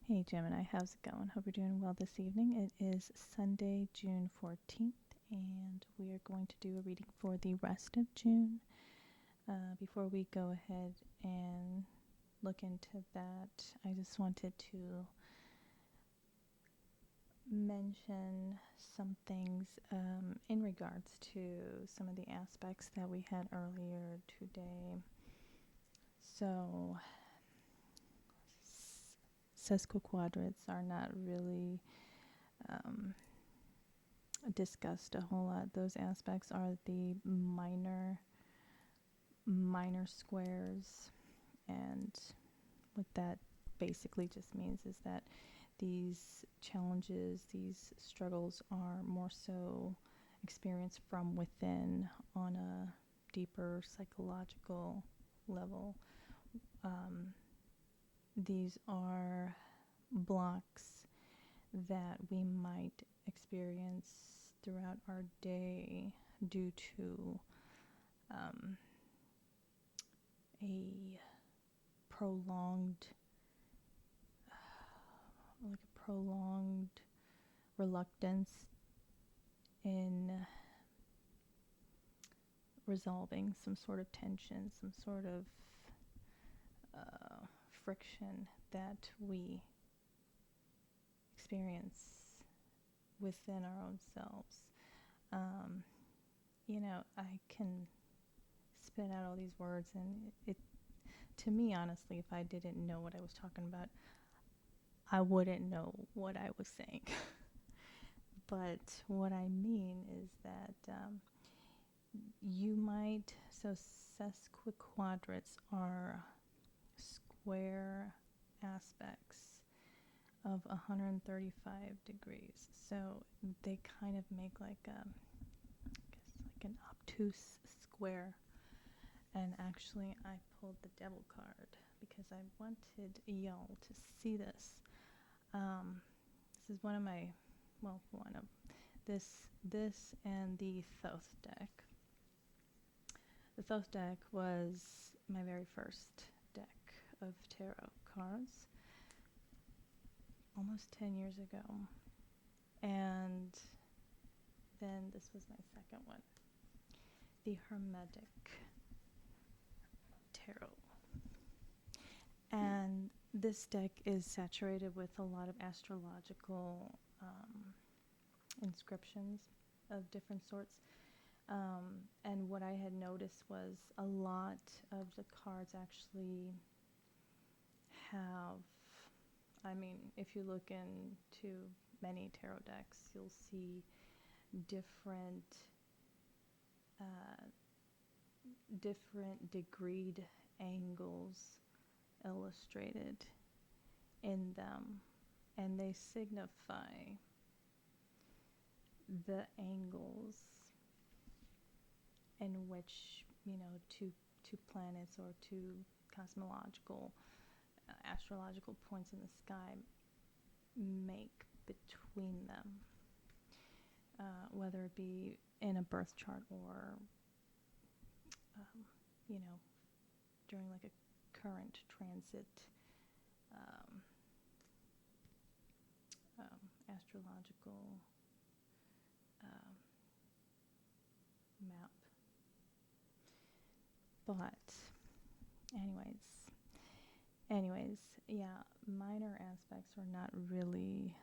Hey Gemini, how's it going? Hope you're doing well this evening. It is Sunday, June 14th, and we are going to do a reading for the rest of June. Before we go ahead and look into that, I just wanted to mention some things in regards to some of the aspects that we had earlier today. So, sesquiquadrates are not really discussed a whole lot. Those aspects are the minor squares, and what that basically just means is that these challenges, these struggles are more so experienced from within on a deeper psychological level. These are blocks that we might experience throughout our day due to a prolonged reluctance in resolving some sort of tension, some sort of friction that we experience within our own selves. I can spit out all these words, and it to me, honestly, if I didn't know what I was talking about, I wouldn't know what I was saying. But what I mean is that so sesquiquadrats are square aspects of 135 degrees. So they kind of make like an obtuse square. And actually, I pulled the devil card because I wanted y'all to see this. This is this and the Thoth deck. The Thoth deck was my very first deck of tarot cards almost 10 years ago. And then this was my second one, the Hermetic Tarot. And this deck is saturated with a lot of astrological inscriptions of different sorts. And what I had noticed was a lot of the cards actually have, if you look into many tarot decks, you'll see different degreed angles illustrated in them, and they signify the angles in which two planets or two cosmological astrological points in the sky make between them, whether it be in a birth chart or during like a current transit astrological map. But anyways, yeah, minor aspects are not really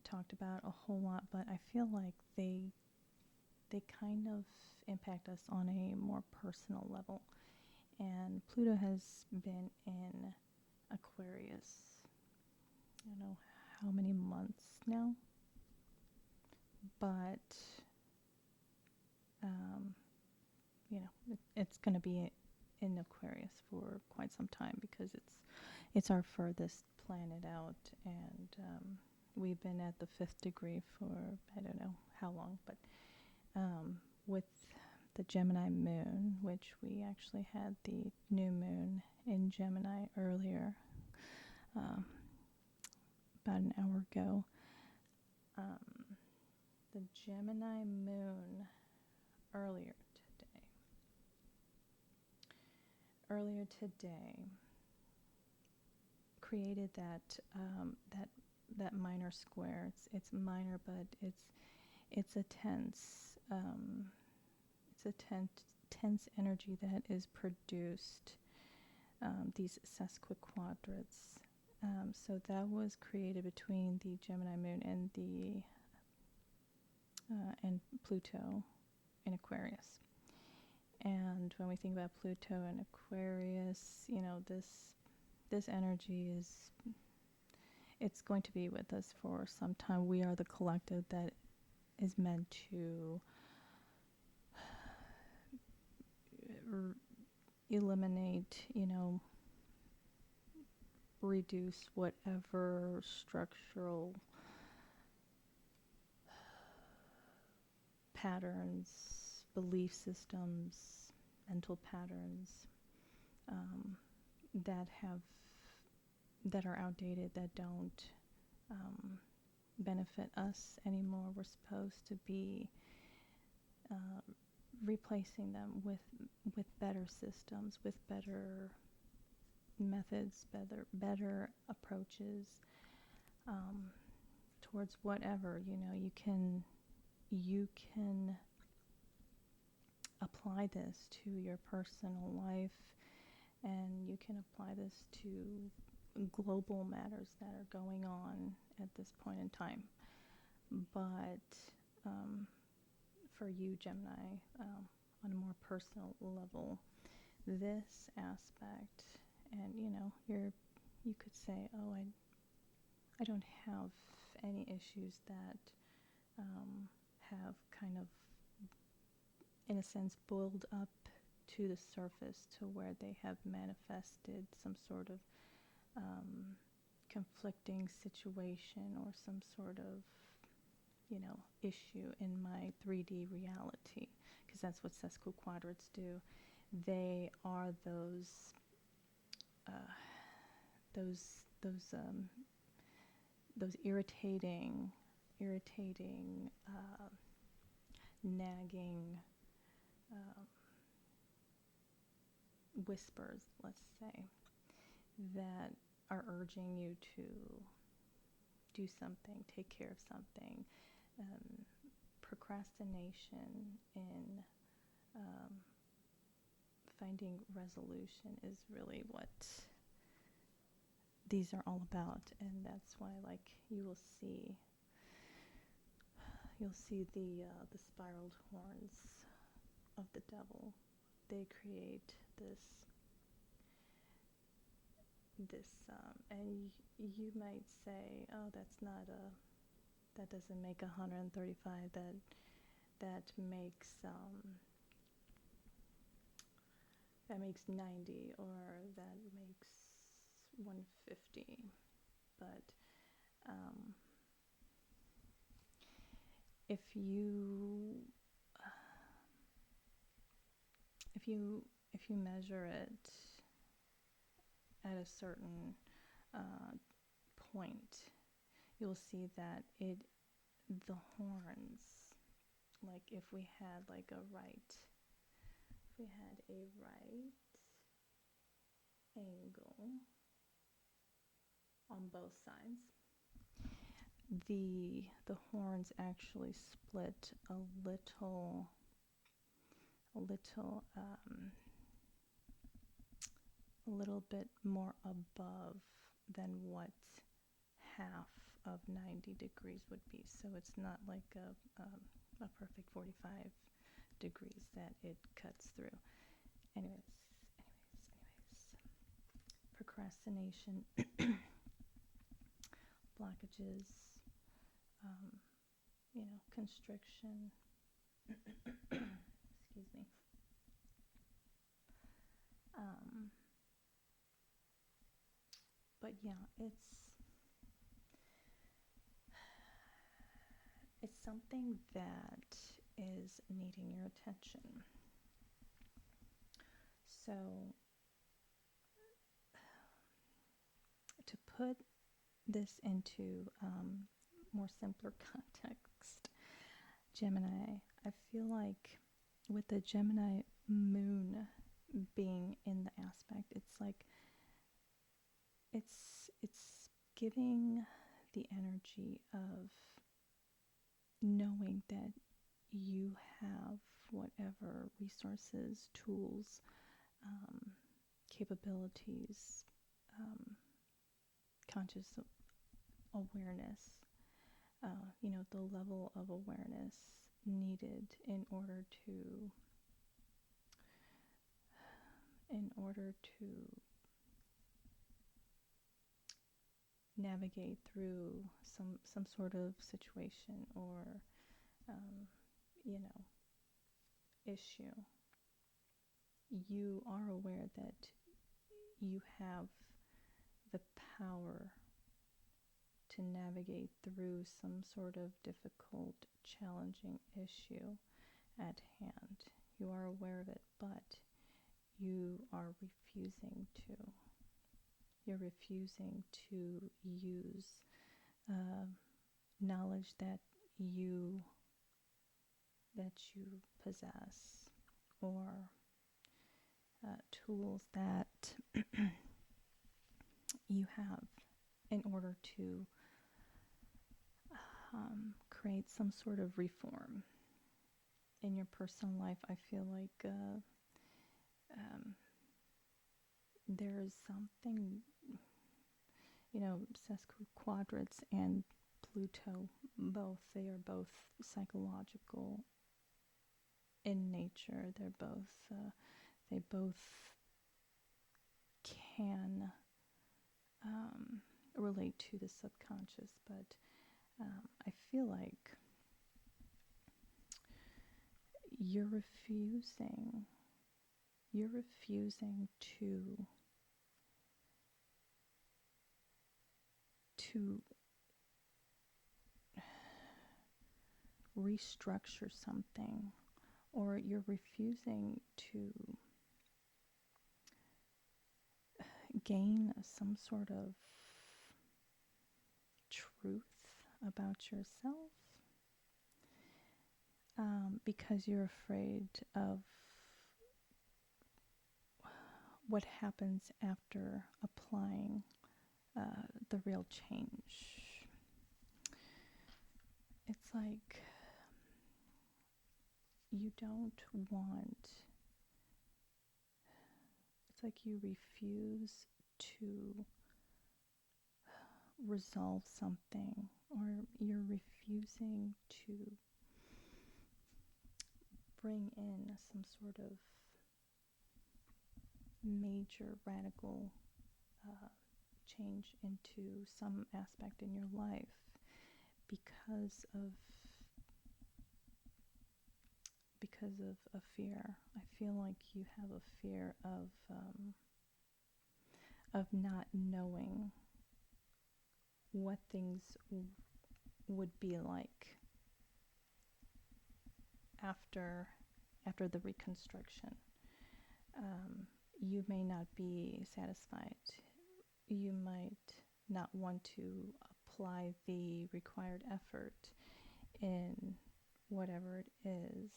talked about a whole lot, but I feel like they kind of impact us on a more personal level. And Pluto has been in Aquarius, I don't know how many months now, but it's going to be in Aquarius for quite some time because it's our furthest planet out, and we've been at the 5th degree for I don't know how long, but with the Gemini moon, which we actually had the new moon in Gemini earlier, about an hour ago. The Gemini moon earlier today created that minor square. It's minor, but it's a tense energy that is produced, these sesquiquadrats. So that was created between the Gemini moon and and Pluto in Aquarius. And when we think about Pluto and Aquarius, this energy it's going to be with us for some time. We are the collective that is meant to eliminate, reduce whatever structural patterns, belief systems, mental patterns, that are outdated, that don't benefit us anymore. We're supposed to be replacing them with better systems, with better methods, better approaches, towards whatever. You can apply this to your personal life, and you can apply this to global matters that are going on at this point in time. But for you, Gemini, on a more personal level, this aspect, and you could say, oh, I don't have any issues that have kind of, in a sense, boiled up to the surface to where they have manifested some sort of conflicting situation or some sort of issue in my 3D reality, because that's what sesquiquadrats do. They are those irritating, nagging whispers, let's say, that are urging you to do something, take care of something. Procrastination in finding resolution is really what these are all about, and that's why, you'll see the spiraled horns of the devil. They create this, and you might say, oh, that doesn't make 135. That makes 90, or that makes 150. But if you measure it at a certain point, you'll see that the horns, if we had a right angle on both sides, the horns actually split a little bit more above than what half of 90 degrees would be. So it's not like a perfect 45 degrees that it cuts through. Anyways. Procrastination, blockages, constriction, excuse me. But yeah, it's something that is needing your attention. So, to put this into more simpler context, Gemini, I feel like with the Gemini moon being in the aspect, it's giving the energy of knowing that you have whatever resources, tools, capabilities, conscious awareness, the level of awareness needed in order to navigate through some sort of situation or you know issue. You are aware that you have the power to navigate through some sort of difficult, challenging issue at hand. You are aware of it, but you are refusing to. You're refusing to use knowledge that you possess, or tools that you have in order to create some sort of reform in your personal life. I feel like there's something, sesquiquadrats and Pluto, they are both psychological in nature. They both can relate to the subconscious, but I feel like you're refusing to restructure something, or you're refusing to gain some sort of truth about yourself, because you're afraid of what happens after applying the real change. It's like you don't want, it's like you refuse to resolve something, or you're refusing to bring in some sort of major radical change into some aspect in your life because of a fear. I feel like you have a fear of not knowing what things would be like after the reconstruction. You may not be satisfied. You might not want to apply the required effort in whatever it is.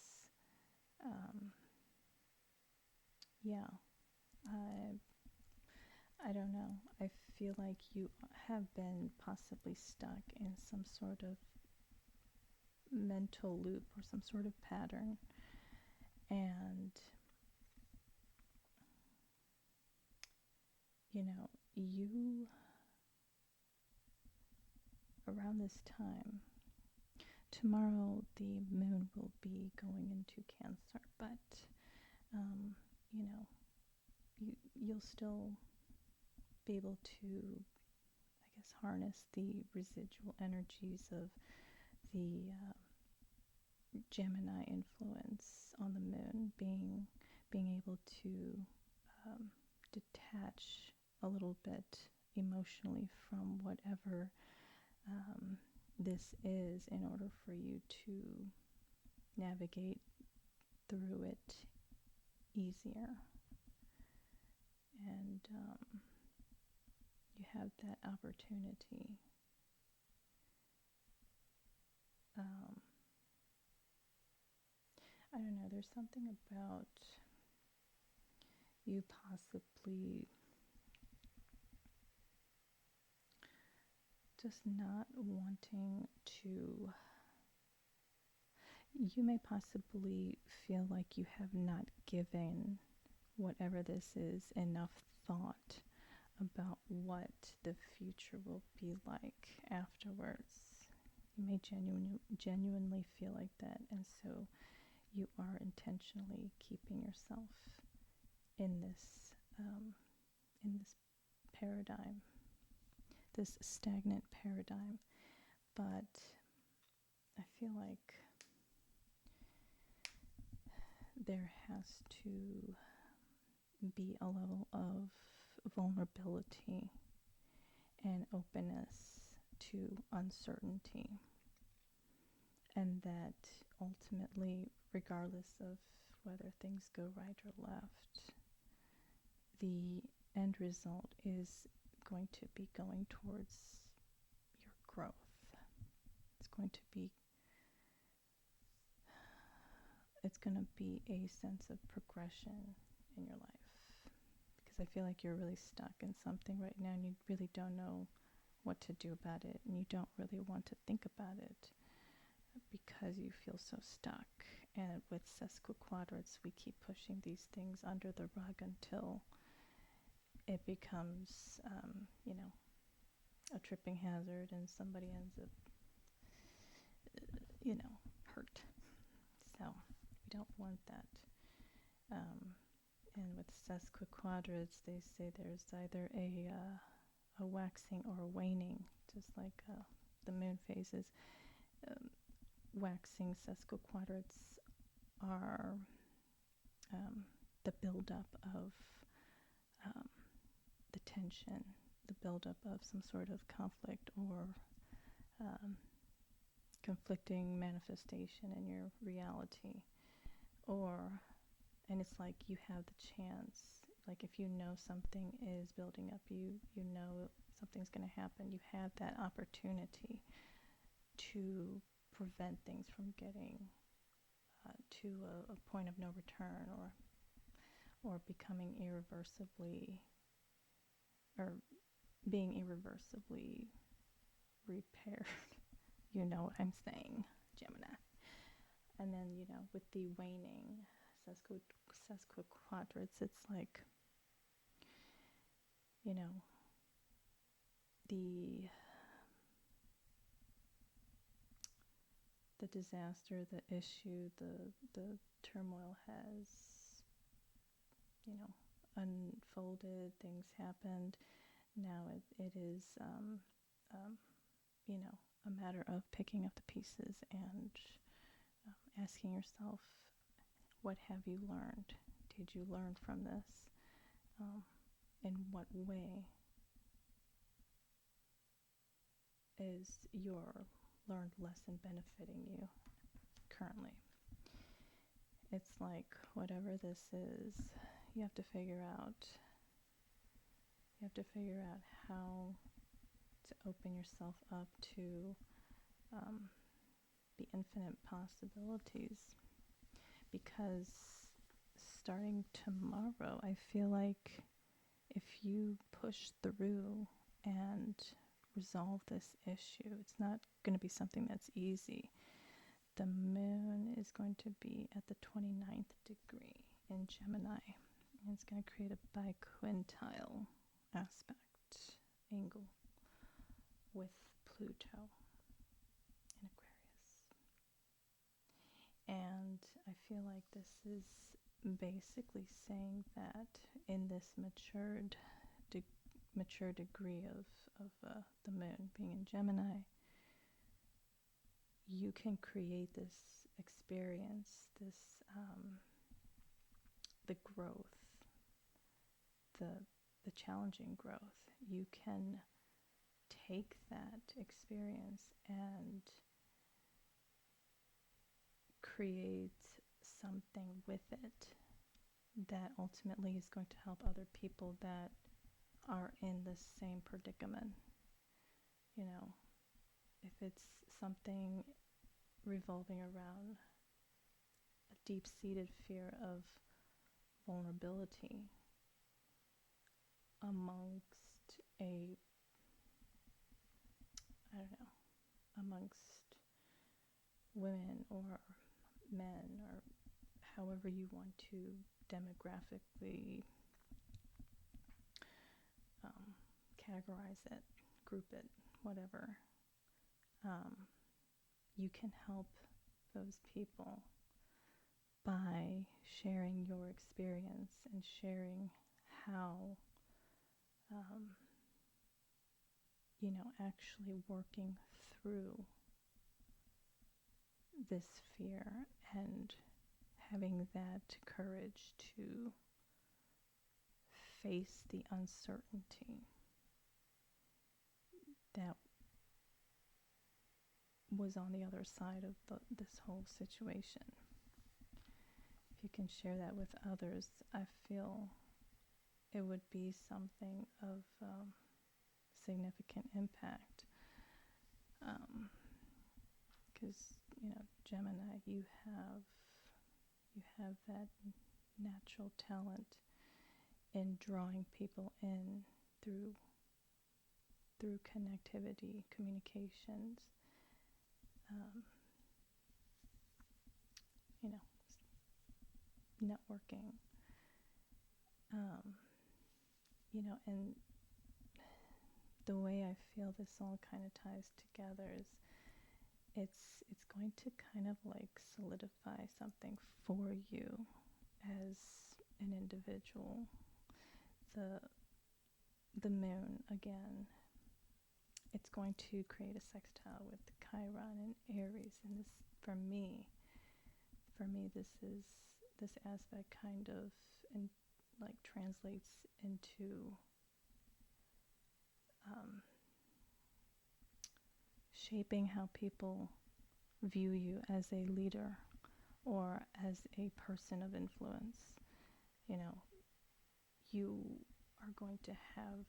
I don't know. I feel like you have been possibly stuck in some sort of mental loop or some sort of pattern, and you, around this time, tomorrow the moon will be going into Cancer, but you'll still be able to, I guess, harness the residual energies of the Gemini influence on the moon, being able to detach a little bit emotionally from whatever this is, in order for you to navigate through it easier. And you have that opportunity. I don't know, there's something about you possibly just not wanting to. You may possibly feel like you have not given whatever this is enough thought about what the future will be like afterwards. You may genuinely feel like that, and so you are intentionally keeping yourself in this paradigm, this stagnant paradigm. But I feel like there has to be a level of vulnerability and openness to uncertainty, and that ultimately, regardless of whether things go right or left, the end result is going to be going towards your growth. It's going to be a sense of progression in your life, because I feel like you're really stuck in something right now and you really don't know what to do about it, and you don't really want to think about it because you feel so stuck. And with sesquiquadrates, we keep pushing these things under the rug until it becomes, a tripping hazard and somebody ends up, hurt. So we don't want that. And with sesquiquadrates, they say there's either a waxing or a waning, just like the moon phases. Waxing sesquiquadrates are the buildup of the tension, the buildup of some sort of conflict or conflicting manifestation in your reality. And it's like you have the chance, like if you know something is building up, you know something's going to happen, you have that opportunity to prevent things from getting to a point of no return, or becoming irreversibly, or being irreversibly repaired. You know what I'm saying, Gemini. And then, with the waning sesquiquadrates, it's like, the disaster, the issue, the turmoil has, unfolded, things happened. Now it is, a matter of picking up the pieces and asking yourself, what have you learned? Did you learn from this? In what way is your learned lesson benefiting you currently? It's like, whatever this is, you have to figure out how to open yourself up to the infinite possibilities. Because starting tomorrow, I feel like if you push through and resolve this issue, it's not going to be something that's easy. The moon is going to be at the 29th degree in Gemini, and it's going to create a biquintile aspect angle with Pluto in Aquarius. And I feel like this is basically saying that in this mature degree of the moon being in Gemini, you can create this experience, this the growth, the challenging growth. You can take that experience and create something with it that ultimately is going to help other people that are in the same predicament. If it's something revolving around a deep-seated fear of vulnerability amongst a don't know, amongst women or men, or however you want to demographically categorize it, group it, whatever. You can help those people by sharing your experience and sharing how, actually working through this fear and having that courage to face the uncertainty that was on the other side of this whole situation. If you can share that with others, I feel it would be something of significant impact. Because Gemini, you have that natural talent in drawing people in through connectivity, communications, networking, and the way I feel this all kind of ties together is it's going to kind of like solidify something for you as an individual. The moon, again, it's going to create a sextile with Chiron and Aries, and this, for me, this aspect kind of translates into shaping how people view you as a leader or as a person of influence. You are going to have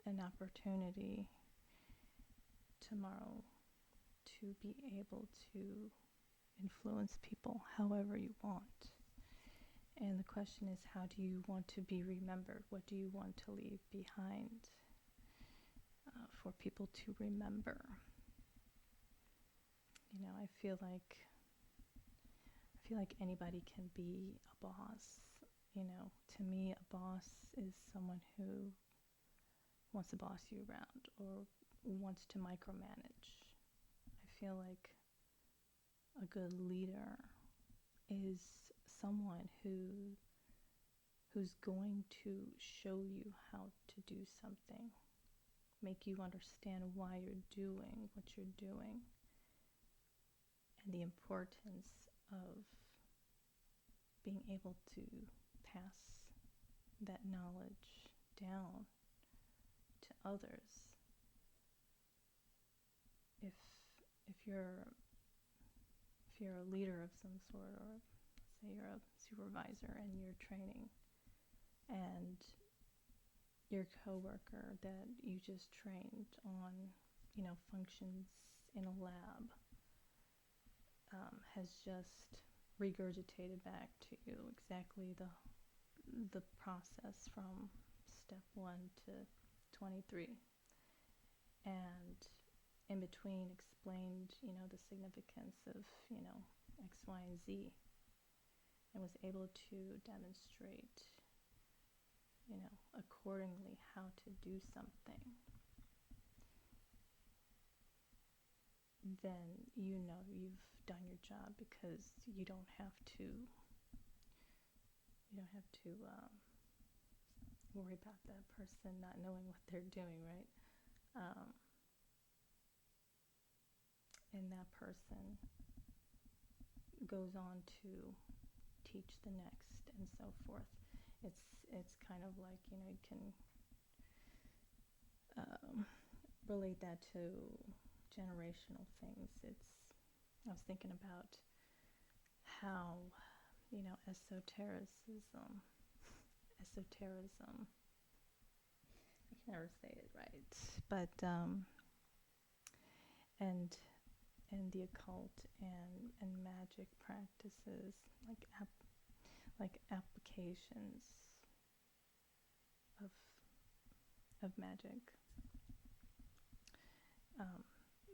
an opportunity tomorrow to be able to influence people however you want. And the question is, how do you want to be remembered? What do you want to leave behind for people to remember? I feel like anybody can be a boss. To me, a boss is someone who wants to boss you around or wants to micromanage. I feel like a good leader is someone who's going to show you how to do something, make you understand why you're doing what you're doing, and the importance of being able to pass that knowledge down to others. If you're a leader of some sort, or let's say you're a supervisor and you're training, and your coworker that you just trained on, functions in a lab, has just regurgitated back to you exactly the process from step 1 to 23, and in between explained, the significance of, X, Y, and Z, and was able to demonstrate, accordingly how to do something, then you've done your job, because you don't have to worry about that person not knowing what they're doing, right? And that person goes on to teach the next, and so forth. It's kind of like, you can relate that to generational things. I was thinking about how, esotericism, I can never say it right, but and the occult and magic practices, like applications of magic.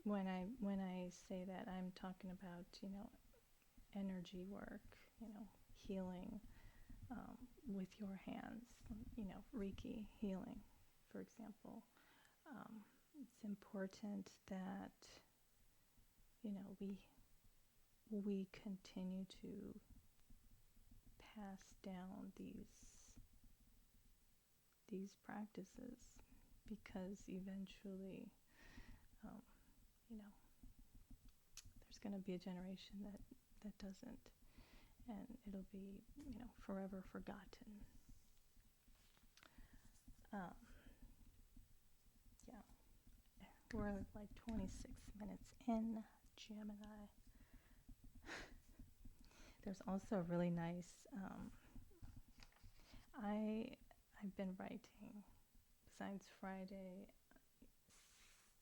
when I say that, I'm talking about, energy work, healing, with your hands, Reiki healing, for example. It's important that, we continue to pass down these practices, because eventually, um, you know, there's going to be a generation that doesn't, and it'll be, forever forgotten. Um, yeah, we're like 26 minutes in. Gemini. There's also a really nice. I've been writing besides Friday,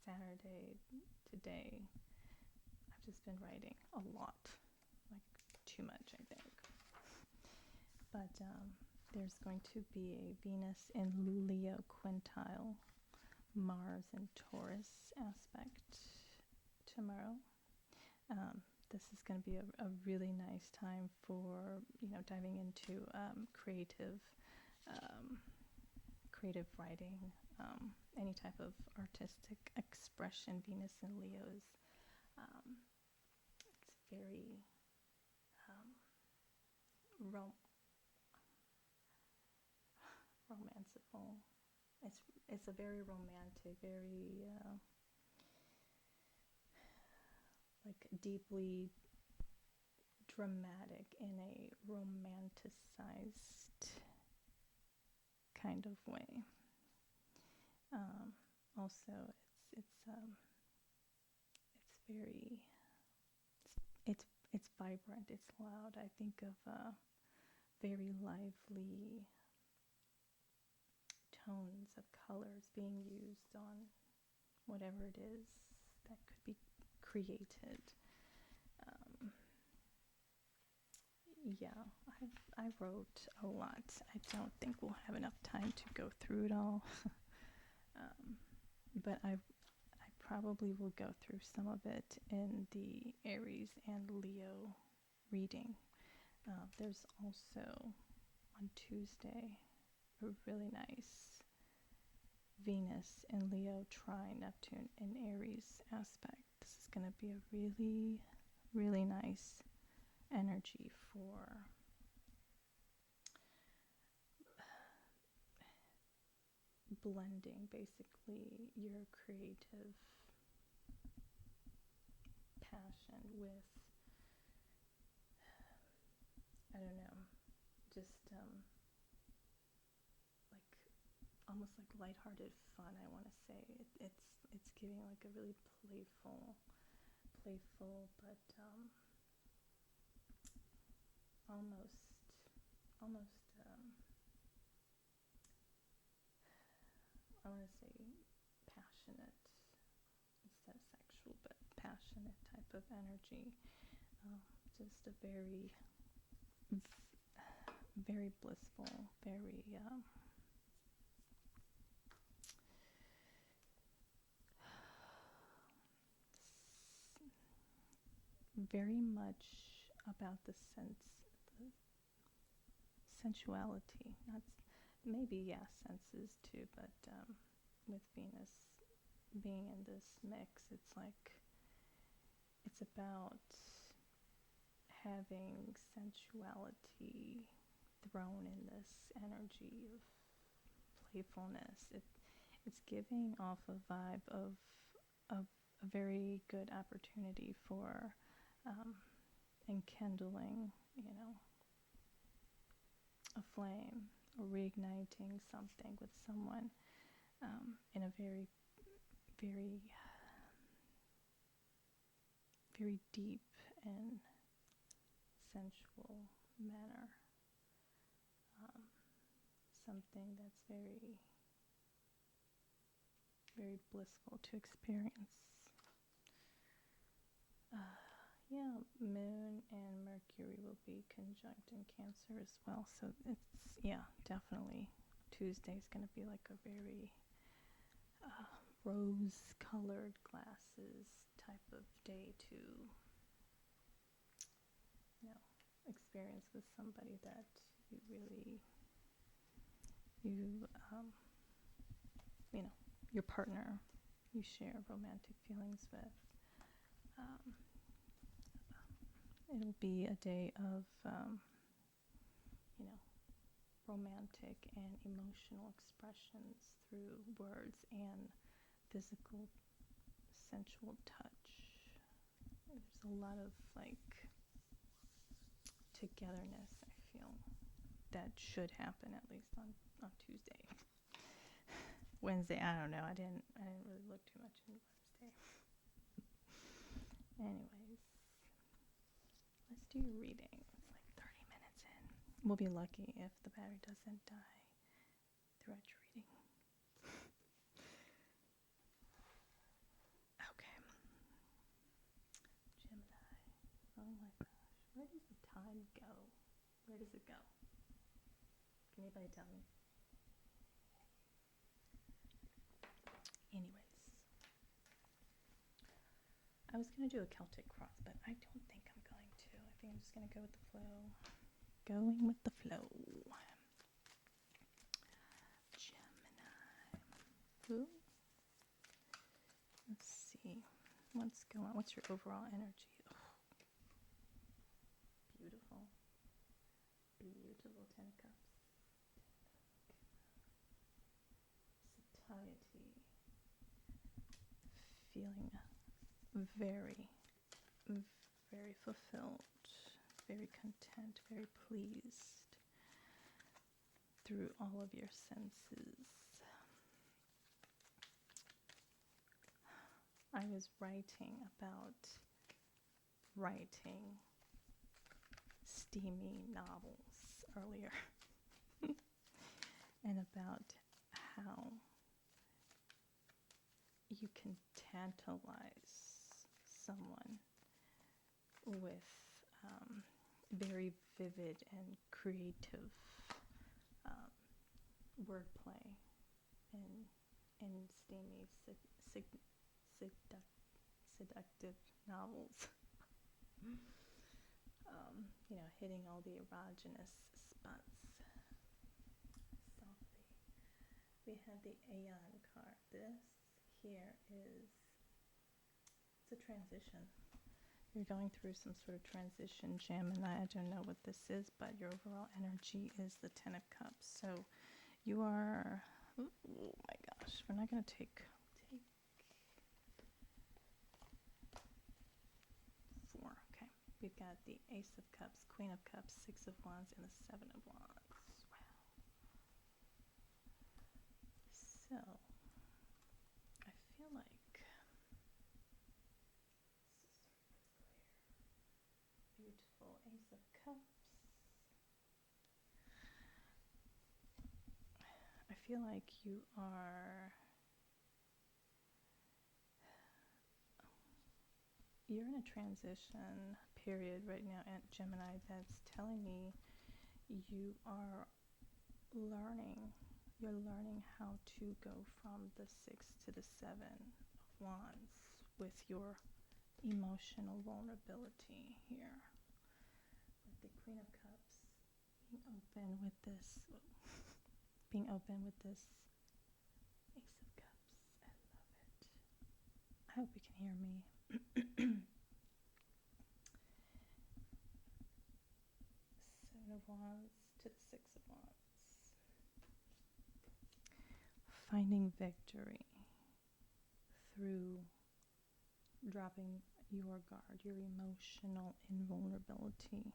Saturday, today. I've just been writing a lot, like too much, I think. But there's going to be a Venus in Leo quintile, Mars in Taurus aspect tomorrow. This is going to be a really nice time for, diving into creative writing, any type of artistic expression. Venus in Leo's, it's very rom- romanceful. It's a very romantic, very like deeply dramatic in a romanticized kind of way. Also, it's very it's vibrant. It's loud. I think of very lively tones of colors being used on whatever it is that could be created. Yeah, I wrote a lot. I don't think we'll have enough time to go through it all. But I probably will go through some of it in the Aries and Leo reading. There's also on Tuesday a really nice Venus in Leo trine Neptune in Aries aspect. This is going to be a really, really nice energy for blending basically your creative passion with, I don't know, just like almost like lighthearted fun. I want to say it's giving like a really playful, but almost I want to say passionate instead of sexual, but passionate type of energy. Just a very blissful, very much about the sensuality. Not maybe senses too, but with Venus being in this mix, it's about having sensuality thrown in this energy of playfulness. It's giving off a vibe of a very good opportunity for enkindling, a flame, or reigniting something with someone in a very, very, very deep and sensual manner. Something that's very, very blissful to experience. Moon and Mercury will be conjunct in Cancer as well. So it's, definitely Tuesday's going to be like a very rose-colored glasses type of day to, experience with somebody that you really, you, your partner, you share romantic feelings with. It'll be a day of, romantic and emotional expressions through words and physical, sensual touch. There's a lot of togetherness, I feel, that should happen at least on Tuesday. Wednesday, I don't know. I didn't really look too much into Wednesday. Anyways, let's do your reading. It's like 30 minutes in. We'll be lucky if the battery doesn't die throughout your reading. Okay. Gemini. Oh my gosh. Where does the time go? Where does it go? Can anybody tell me? Anyways. I was going to do a Celtic cross, but I don't think I'm going to. I think I'm just going to go with the flow. Going with the flow. Gemini. Ooh. Let's see. What's going on? What's your overall energy? Oh. Beautiful. Beautiful Ten of Cups. Satiety. Feeling very, very fulfilled, very content, very pleased through all of your senses. I was writing about writing steamy novels earlier and about how you can tantalize someone with very vivid and creative wordplay and steamy, seductive novels. Hitting all the erogenous spots softly. We have the Aeon card. This here is, it's a transition. You're going through some sort of transition, Gemini. I don't know what this is, but your overall energy is the Ten of Cups. So you are, oh my gosh, we're not going to take 4. Okay, we've got the Ace of Cups, Queen of Cups, 6 of Wands, and the 7 of Wands. Wow. So I feel like beautiful Ace of Cups. I feel like you're in a transition period right now, Aunt Gemini, that's telling me you are you're learning how to go from the 6 to the 7 of Wands with your emotional vulnerability here. With the Queen of Cups, being open with this Ace of Cups. I love it. I hope you can hear me. Seven of Wands to the 6 of Wands. Finding victory through dropping your guard, your emotional invulnerability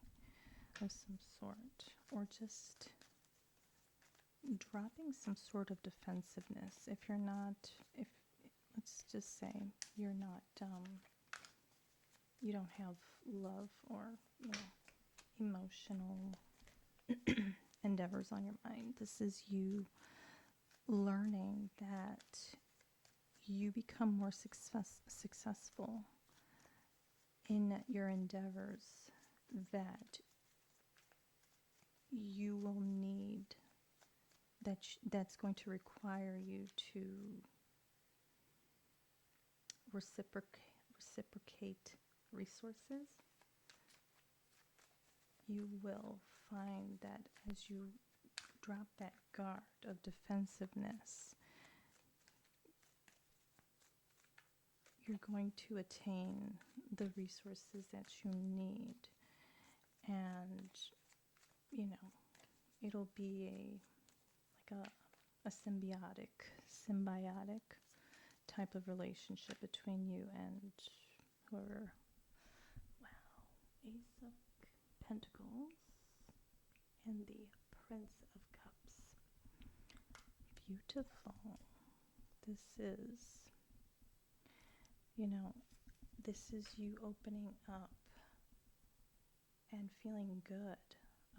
of some sort, or just dropping some sort of defensiveness. If let's just say you're not, you don't have love or emotional endeavors on your mind. This is you learning that you become more successful in your endeavors, that you will need, that's going to require you to reciprocate reciprocate resources, you will find that as you drop that guard of defensiveness, you're going to attain the resources that you need. And, it'll be a symbiotic type of relationship between you and whoever. Wow. Ace of Pentacles and the Prince of Cups. Beautiful. This is you opening up and feeling good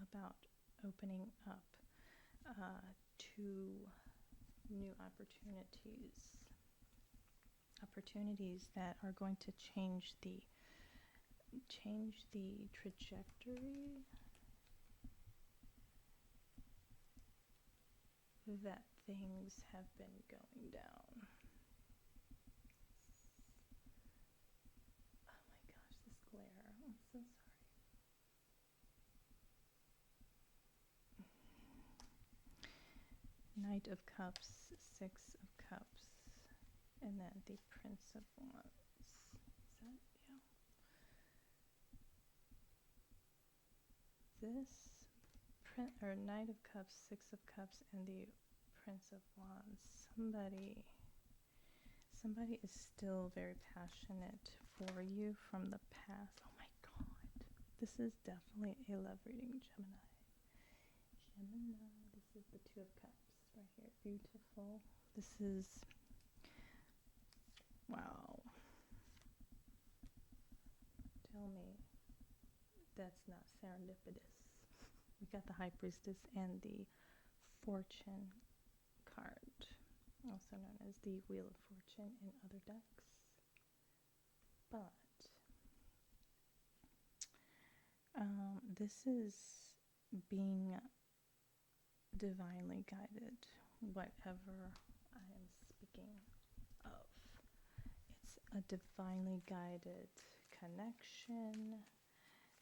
about opening up to new opportunities that are going to change the trajectory that things have been going down. Oh my gosh, this glare. I'm so sorry. Knight of Cups, Six of Cups, and then the Prince of Wands. Is that, yeah. This Knight of Cups, Six of Cups, and the Prince of Wands. Somebody is still very passionate for you from the past. Oh my God. This is definitely a love reading, Gemini. This is the Two of Cups right here. Beautiful. This is, wow. Tell me that's not serendipitous. We got the High Priestess and the Fortune card, also known as the Wheel of Fortune in other decks. But this is being divinely guided, whatever I am speaking of. It's a divinely guided connection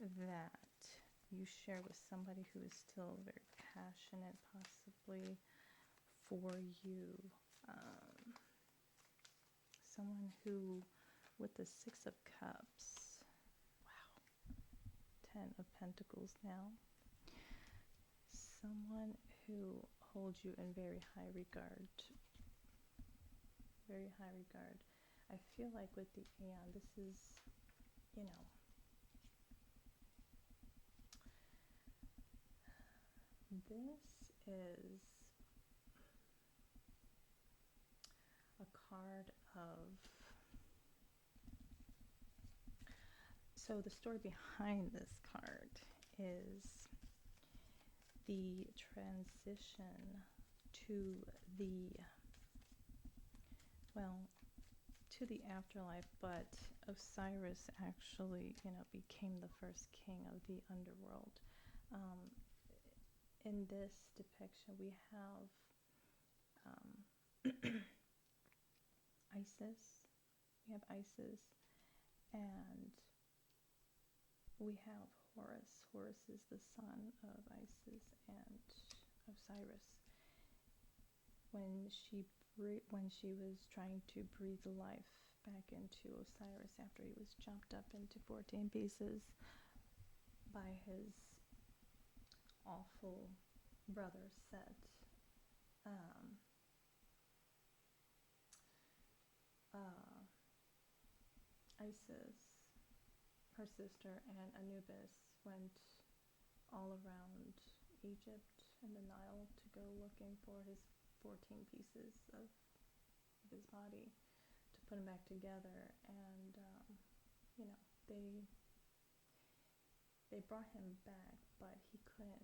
that you share with somebody who is still very passionate, possibly for you. Someone who, with the Six of Cups, wow, 10 of Pentacles now, someone who holds you in very high regard. Very high regard. I feel like with the Aeon, this is, this is a card of, so the story behind this card is the transition to the afterlife, but Osiris actually, became the first king of the underworld. In this depiction, we have Isis. We have Isis, and we have Horus. Horus is the son of Isis and Osiris. When she was trying to breathe life back into Osiris after he was chopped up into 14 pieces by his awful brother Set, Isis, her sister, and Anubis went all around Egypt and the Nile to go looking for his 14 pieces of his body to put him back together, and they brought him back, but he could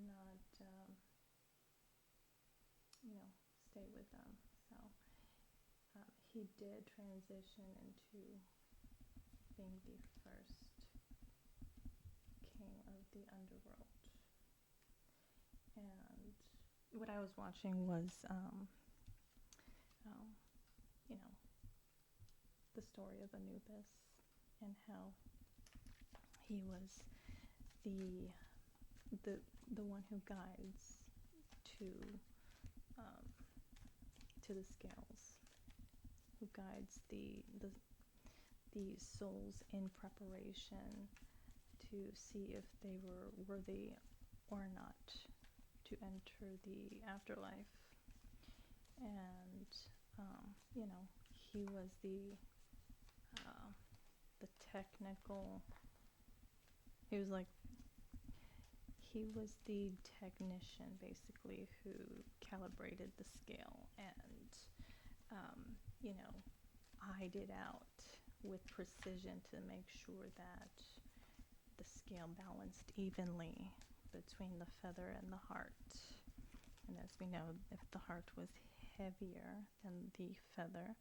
not stay with them. So he did transition into being the first king of the underworld. And what I was watching was, the story of Anubis and how he was the the one who guides to um, to the scales, who guides the souls in preparation to see if they were worthy or not to enter the afterlife. And you know, he was the technical. He was like he was the technician basically who calibrated the scale and you know, eyed it out with precision to make sure that the scale balanced evenly between the feather and the heart. And as we know, if the heart was heavier than the feather,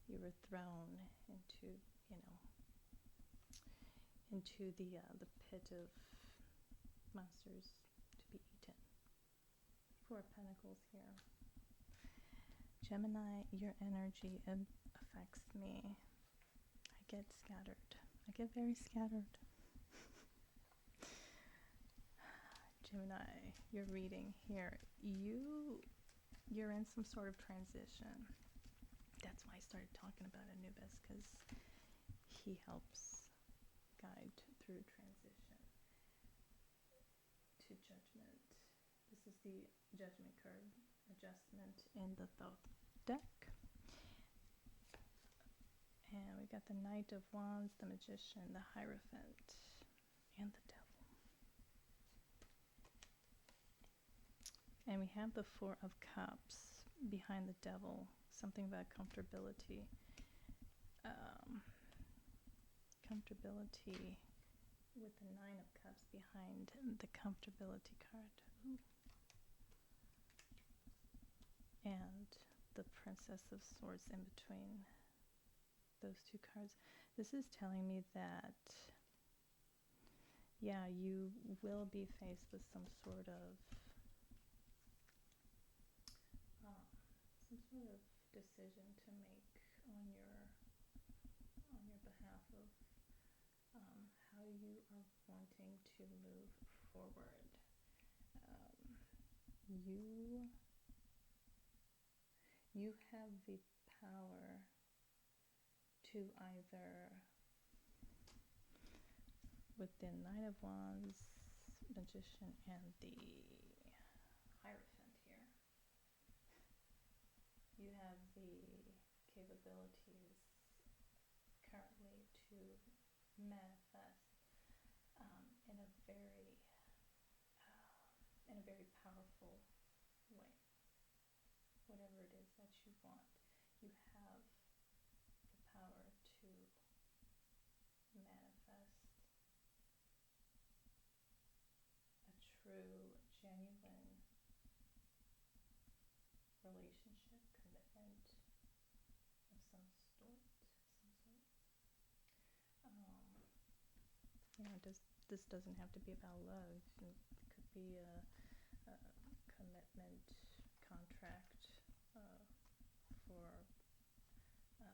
you were thrown into, you know, into the pit of monsters to be eaten. Four of Pentacles here. Gemini, your energy affects me. I get scattered. I get very scattered. Gemini, your reading here. You're in some sort of transition. That's why I started talking about Anubis, because he helps guide through transition to judgment. This is the Judgment card, adjustment in the Thoth deck. And we got the Knight of Wands, the Magician, the Hierophant, and the Devil. And we have the Four of Cups behind the Devil, something about comfortability. Comfortability with the Nine of Cups behind the comfortability card. Ooh. And the Princess of Swords in between those two cards. This is telling me that, yeah, you will be faced with some sort of decision to make on your behalf of how you are wanting to move forward. You have the power to either, with the Nine of Wands, Magician, and the Hierophant here, you have the capabilities currently to manifest in a very powerful way. Whatever it is that you want, you have the power to manifest a true, genuine relationship, commitment of some sort. You know, this doesn't have to be about love. It could be a commitment contract for a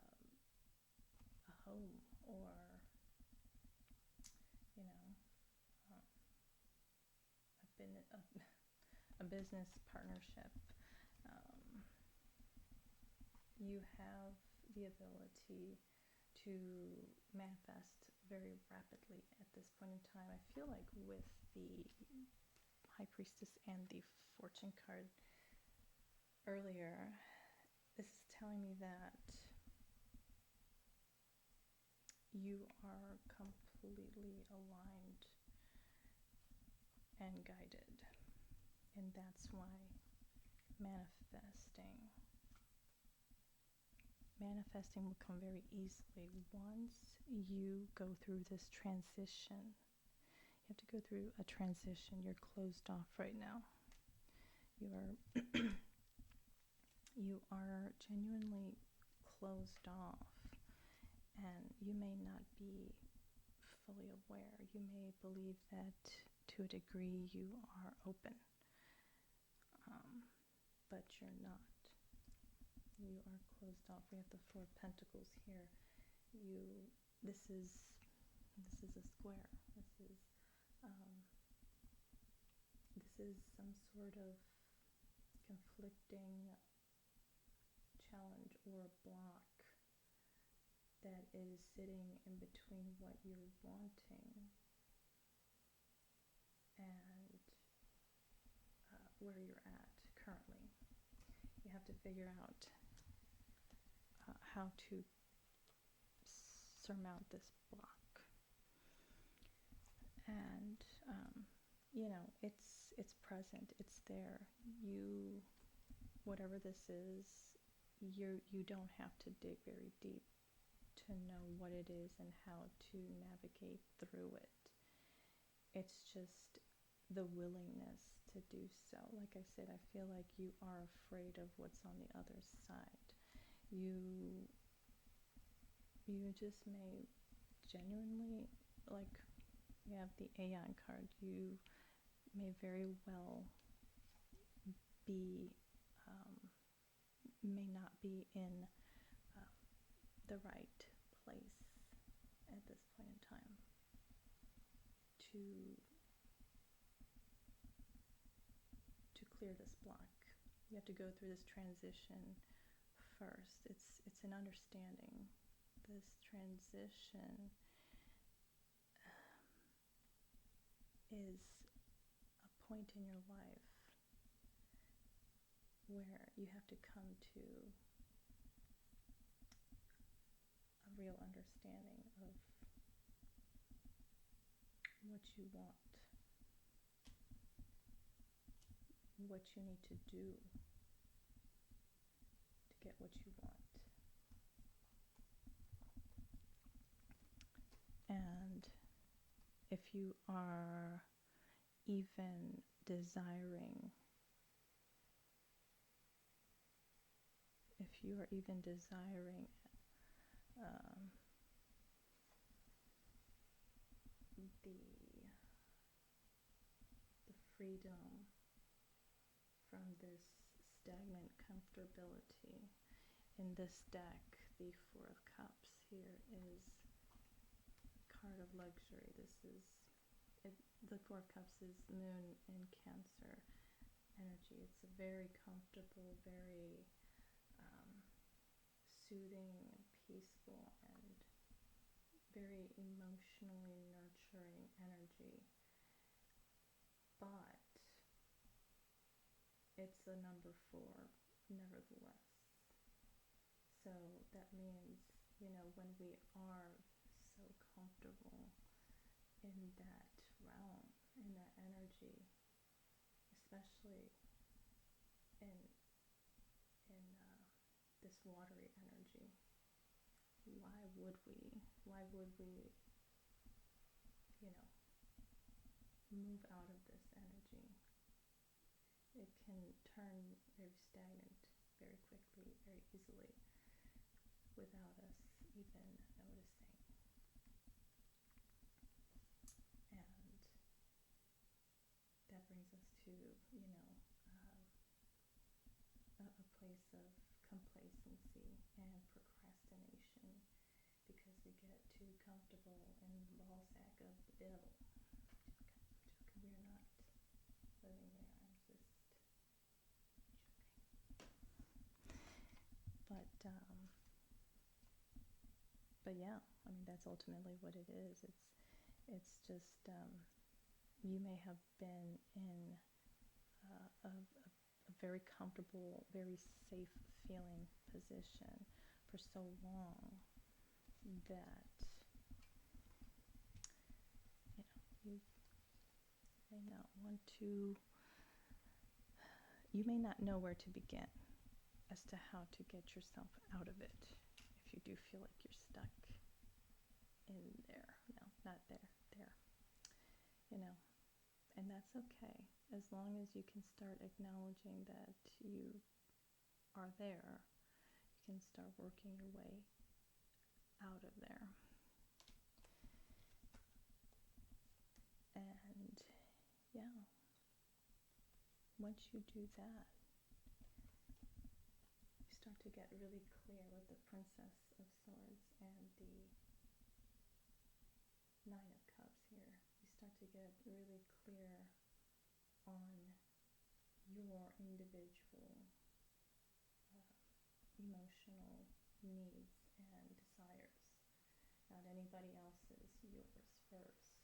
home, or you know, a business partnership. You have the ability to manifest very rapidly at this point in time. I feel like with the High Priestess and the Fortune card earlier, this is telling me that you are completely aligned and guided, and that's why manifesting will come very easily once you go through this transition. You have to go through a transition. You're closed off right now. You are genuinely closed off, and you may not be fully aware. You may believe that to a degree you are open, but you're not. You are closed off. We have the Four of Pentacles here. this is a square. Um, this is some sort of conflicting challenge or block that is sitting in between what you're wanting and where you're at currently. You have to figure out how to surmount this block. And it's present, it's there. Whatever this is, you don't have to dig very deep to know what it is and how to navigate through it. It's just the willingness to do so. Like I said, I feel like you are afraid of what's on the other side. You just may genuinely, like, you have the Aeon card, you may very well be may not be in the right place at this point in time to clear this block. You have to go through this transition first. It's an understanding. This transition is a point in your life where you have to come to a real understanding of what you want, what you need to do to get what you want. And if you are even desiring the freedom from this stagnant comfortability. In this deck, the Four of Cups here is a card of luxury. The Four of Cups is Moon in Cancer energy. It's a very comfortable, very soothing, peaceful, and very emotionally nurturing energy. But it's a number 4, nevertheless. So that means, when we are so comfortable in that realm, in that energy, especially in this watery energy, why would we move out of this energy? It can turn very stagnant very quickly, very easily, without us even noticing. And that brings us to, a place of complacency and procrastination, because we get too comfortable in the ball sack of the devil. We are not living there. I'm just joking. But yeah, I mean, that's ultimately what it is. It's just you may have been in a very comfortable, very safe feeling position for so long that you may not want to, you may not know where to begin as to how to get yourself out of it if you do feel like you're stuck in there. No, not there, and that's okay, as long as you can start acknowledging that you are there. You can start working your way out of there. And yeah, once you do that, you start to get really clear with the Princess of Swords and the Nine of Cups here. You start to get really clear on your individual emotional needs and desires, not anybody else's, yours first.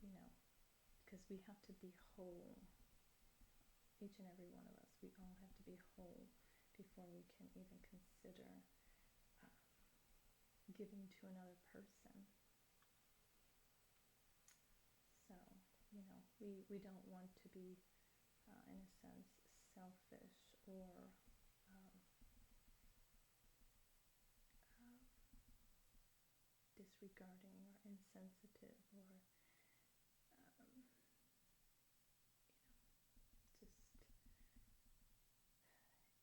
You know, because we have to be whole. Each and every one of us, we all have to be whole before we can even consider giving to another person. So, you know, we don't want to be, in a sense, selfish or disregarding or insensitive or just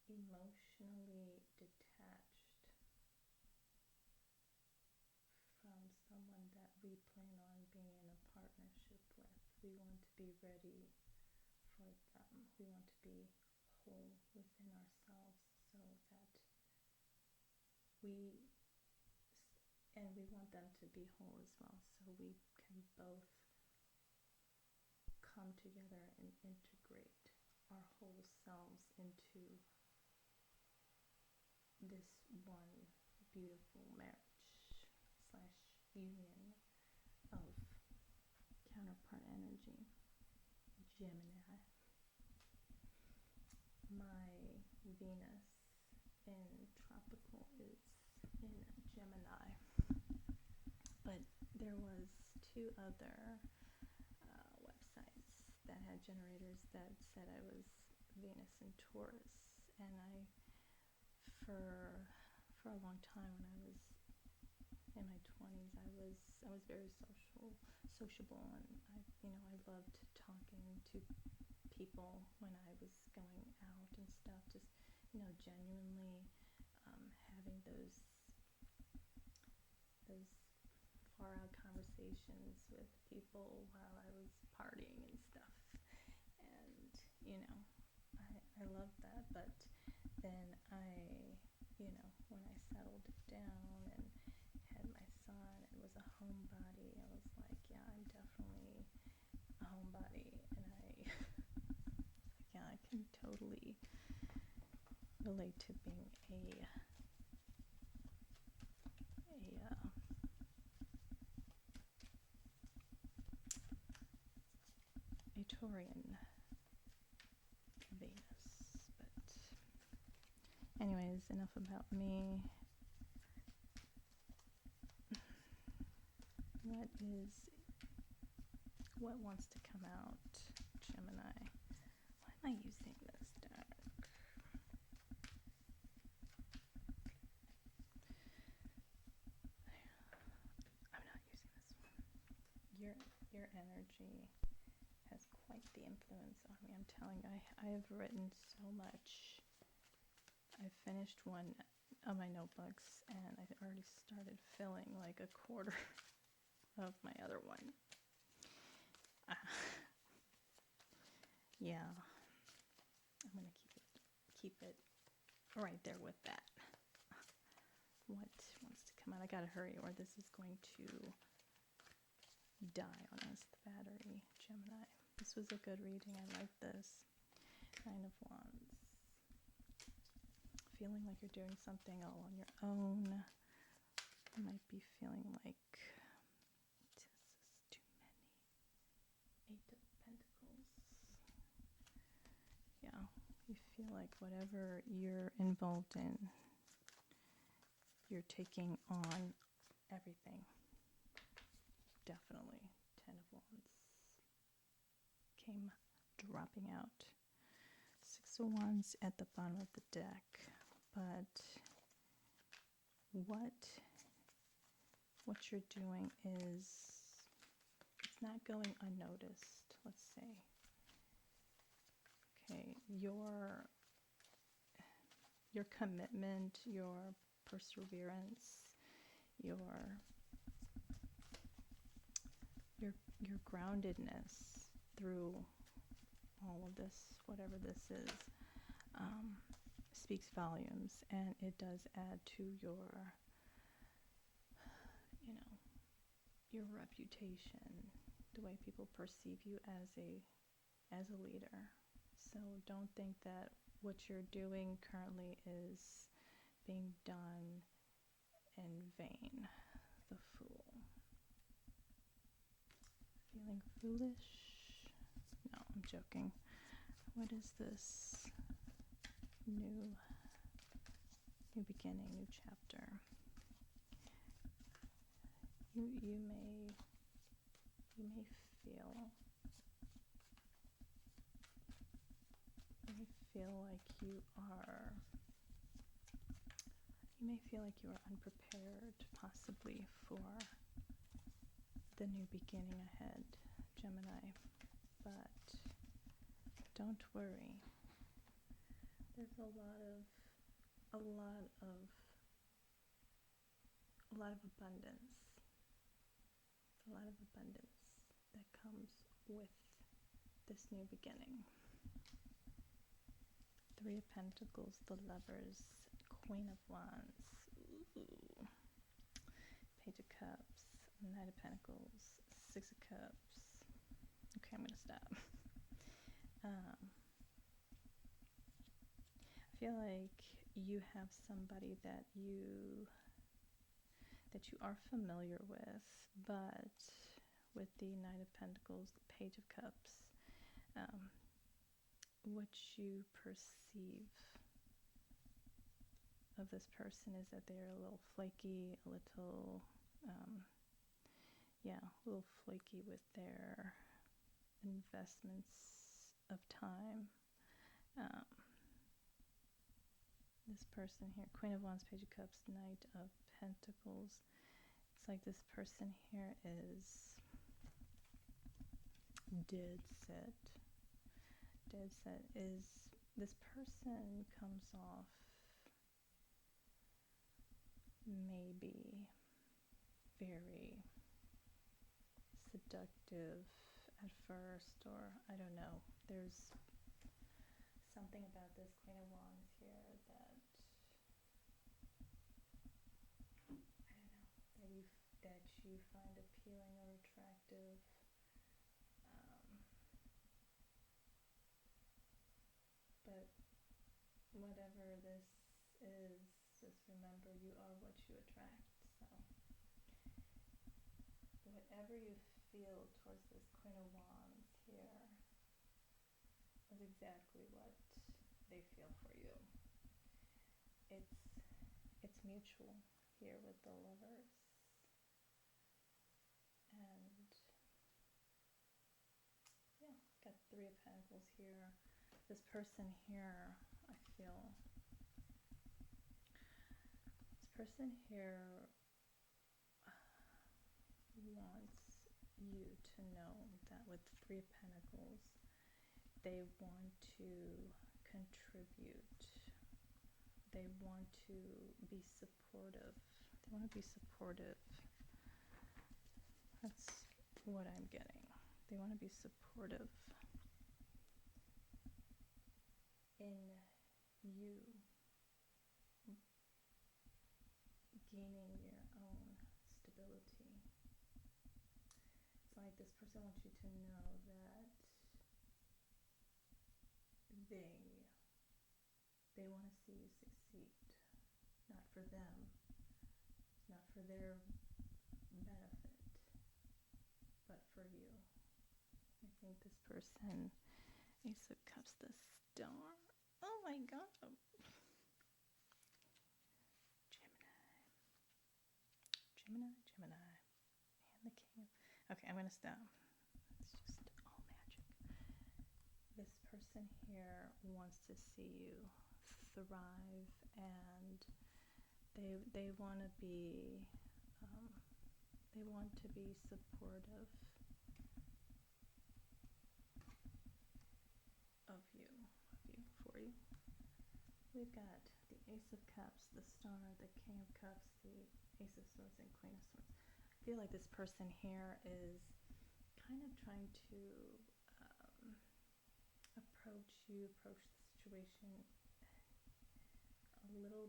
emotionally detached from someone that we plan on being in a partnership with. We want to be ready for them. We want to be whole within ourselves so that we want them to be whole as well, so we can both come together and integrate our whole selves into this one beautiful marriage / union of counterpart energy. Gemini. My Venus in tropical is in Gemini, but there was 2 other websites that had generators that said I was Venus in Taurus, and for a long time when I was in my 20s, I was very sociable, and I loved talking to people when I was going out and stuff, just genuinely having those far out conversations with people while I was partying and stuff, and I loved that. But then when I settled down and had my son and was a homebody, I was like, yeah, I'm definitely a homebody, and I can totally relate to being a Taurian Venus. But anyways, enough about me. What wants to come out, Gemini? Why am I using this deck? I'm not using this one. Your energy has quite the influence on me. I'm telling you, I have written so much. I've finished one of my notebooks, and I've already started filling like a quarter of my other one. Yeah, I'm gonna keep it right there with that. What wants to come out? I gotta hurry, or this is going to die on us. The battery, Gemini. This was a good reading. I like this. 9 of Wands. Feeling like you're doing something all on your own. You might be feeling like this is too many. 8 of Pentacles. Yeah, you feel like whatever you're involved in, you're taking on everything. Definitely. 10 of Wands came dropping out. 6 of Wands at the bottom of the deck. But what you're doing is, it's not going unnoticed, let's say. Okay, your commitment, your perseverance, your groundedness through all of this, whatever this is, speaks volumes, and it does add to your, you know, your reputation, the way people perceive you as a leader. So don't think that what you're doing currently is being done in vain. The Fool. Feeling foolish? No, I'm joking. What is this? New beginning, new chapter. You may feel like you may feel like you are unprepared, possibly, for the new beginning ahead, Gemini. But don't worry. There's a lot of abundance. A lot of abundance that comes with this new beginning. Three of Pentacles, the Lovers, Queen of Wands, ooh. Page of Cups, Knight of Pentacles, Six of Cups. Okay, I'm gonna stop. I feel like you have somebody that you are familiar with, but with the Knight of Pentacles, the Page of Cups, what you perceive of this person is that they're a little flaky, a little flaky with their investments of time. This person here, Queen of Wands, Page of Cups, Knight of Pentacles. It's like this person here is dead set. Dead set is, this person comes off maybe very seductive at first, or I don't know. There's something about this Queen of Wands here that, I don't know, that you find appealing or attractive. But whatever this is, just remember you are what you attract. So whatever you feel towards this Queen of Wands here is exactly what they feel for you. It's mutual here with the Lovers. And yeah, got Three of Pentacles here. This person here, I feel, this person here wants you to know that with Three of Pentacles, they want to contribute. They want to be supportive. They want to be supportive. That's what I'm getting. They want to be supportive in you gaining your own stability. It's like this person wants you to know that they want to see you succeed, not for them, not for their benefit, but for you. I think this person, Ace of Cups, the Star. Oh my God. Gemini, and the King. Okay, I'm gonna stop. It's just all magic. This person here wants to see you thrive, and they want to be supportive of you, for you. We've got the Ace of Cups, the Star, the King of Cups, the Ace of Swords, and Queen of Swords. I feel like this person here is kind of trying to approach the situation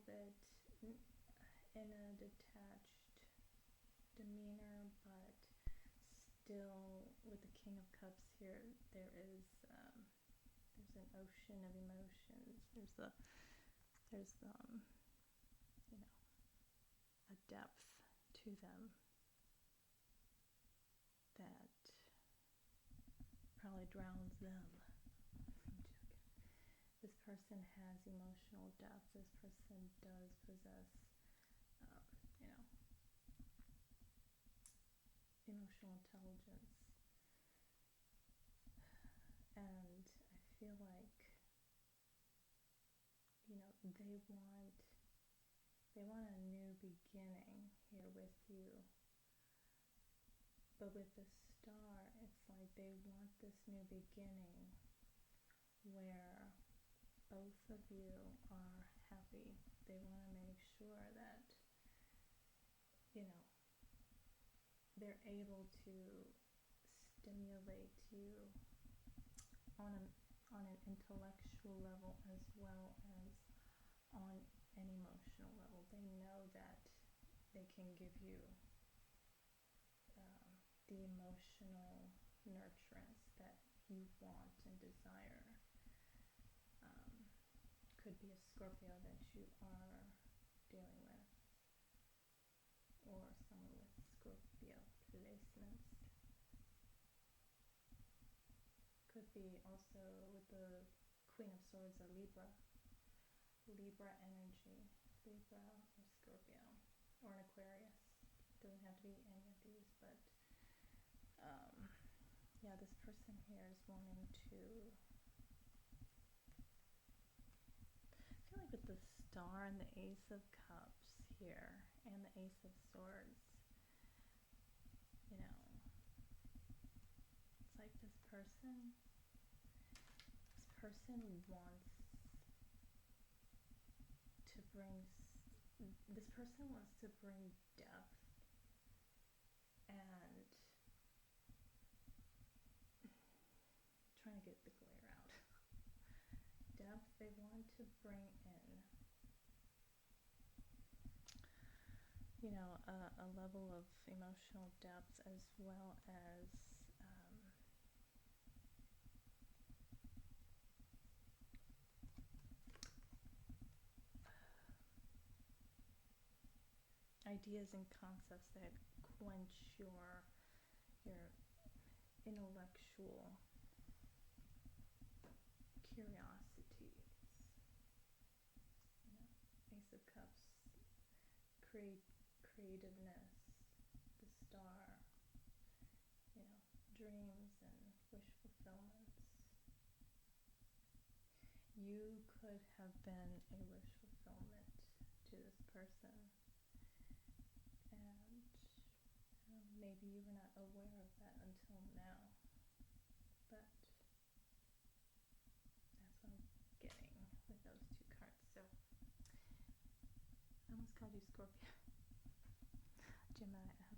little bit in a detached demeanor, but still with the King of Cups here, there's an ocean of emotions. There's you know, a depth to them that probably drowns them. This person has emotional depth. This person does possess, you know, emotional intelligence. And I feel like, you know, they want a new beginning here with you. But with the star, it's like they want this new beginning where both of you are happy. They want to make sure that, you know, they're able to stimulate you on an intellectual level as well as on an emotional level. They know that they can give you the emotional nurturance that you want and desire. Could be a Scorpio that you are dealing with, or someone with Scorpio placements. Could be also with the Queen of Swords, a Libra energy, Libra or Scorpio, or an Aquarius. Doesn't have to be any of these, but yeah, this person here is wanting to, I feel like with the Star and the Ace of Cups here and the Ace of Swords, you know, it's like this person wants to bring, this person wants to bring depth and trying to get the glare out. Depth, they want to bring in, you know, a level of emotional depth as well as ideas and concepts that quench your intellectual curiosities. You know, Ace of Cups, creativeness, the Star, you know, dreams and wish fulfillments. You could have been a wish fulfillment to this person, and maybe you were not aware of that until now, but that's what I'm getting with those two cards. So I almost called you Scorpio. Gemini.